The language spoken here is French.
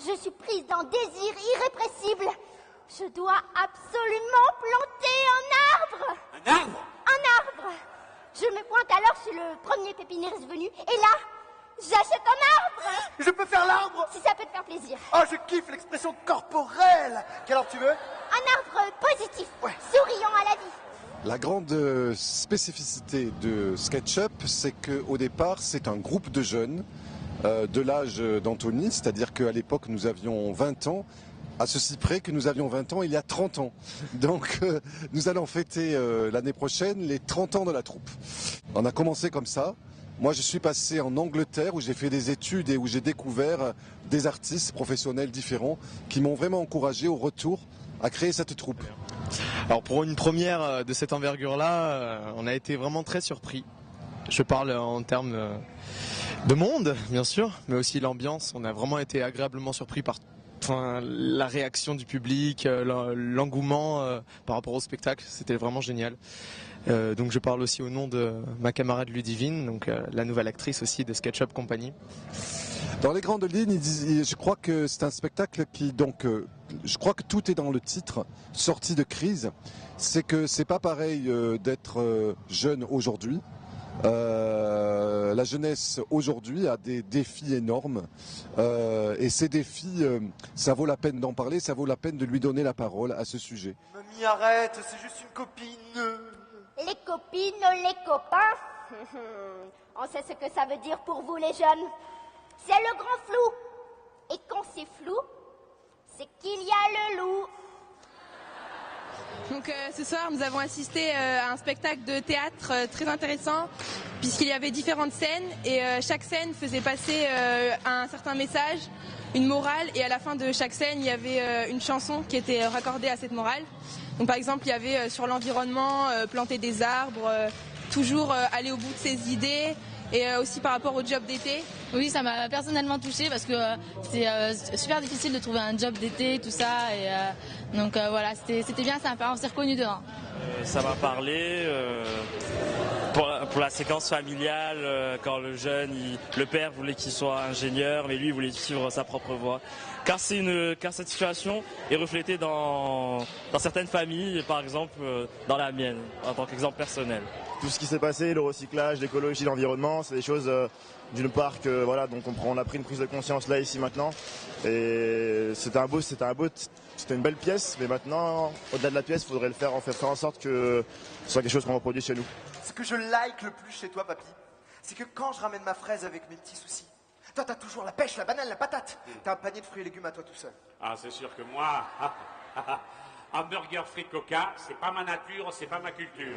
Je suis prise d'un désir irrépressible. Je dois absolument planter un arbre. Un arbre? Un arbre. Je me pointe alors chez le premier pépiniériste venu, et là, j'achète un arbre. Je peux faire l'arbre? Si ça peut te faire plaisir. Oh, je kiffe l'expression corporelle. Quel arbre tu veux? Un arbre positif, Ouais. souriant à la vie. La grande spécificité de SketchUp, c'est qu'au départ, c'est un groupe de jeunes de l'âge d'Anthony, c'est-à-dire qu'à l'époque, nous avions 20 ans, à ceci près que nous avions 20 ans il y a 30 ans. Donc, nous allons fêter l'année prochaine les 30 ans de la troupe. On a commencé comme ça. Moi, je suis passé en Angleterre où j'ai fait des études et où j'ai découvert des artistes professionnels différents qui m'ont vraiment encouragé au retour à créer cette troupe. Alors pour une première de cette envergure-là, on a été vraiment très surpris. Je parle en termes de monde, bien sûr, mais aussi l'ambiance. On a vraiment été agréablement surpris par la réaction du public, l'engouement par rapport au spectacle. C'était vraiment génial. Donc je parle aussi au nom de ma camarade Ludivine, donc la nouvelle actrice aussi de SketchUp Company. Dans les grandes lignes, je crois que c'est un spectacle qui, je crois que tout est dans le titre, sortie de crise. C'est que c'est pas pareil d'être jeune aujourd'hui. La jeunesse aujourd'hui a des défis énormes et ces défis, ça vaut la peine d'en parler, ça vaut la peine de lui donner la parole à ce sujet. Mamie, arrête, c'est juste une copine. Les copines, les copains. On sait ce que ça veut dire pour vous les jeunes. C'est le grand flou. Et quand c'est flou, c'est qu'il y a le loup. Donc ce soir, nous avons assisté à un spectacle de théâtre très intéressant puisqu'il y avait différentes scènes et chaque scène faisait passer un certain message, une morale, et à la fin de chaque scène, il y avait une chanson qui était raccordée à cette morale. Donc par exemple, il y avait sur l'environnement, planter des arbres, toujours aller au bout de ses idées, et aussi par rapport au job d'été. Oui, ça m'a personnellement touchée parce que c'est super difficile de trouver un job d'été, tout ça. Et, donc voilà, c'était bien sympa, on s'est reconnus dehors. Ça m'a parlé pour la séquence familiale, quand le jeune, le père voulait qu'il soit ingénieur, mais lui il voulait suivre sa propre voie. Car cette situation est reflétée dans certaines familles, par exemple dans la mienne, en tant qu'exemple personnel. Tout ce qui s'est passé, le recyclage, l'écologie, l'environnement, c'est des choses d'une part que voilà, donc on a pris une prise de conscience là ici maintenant. Et c'était une belle pièce, mais maintenant, au-delà de la pièce, il faudrait faire en sorte que ce soit quelque chose qu'on reproduise chez nous. Ce que je like le plus chez toi, papy, c'est que quand je ramène ma fraise avec mes petits soucis, toi t'as toujours la pêche, la banane, la patate. T'as un panier de fruits et légumes à toi tout seul. Ah, c'est sûr que moi, hamburger frites coca, c'est pas ma nature, c'est pas ma culture.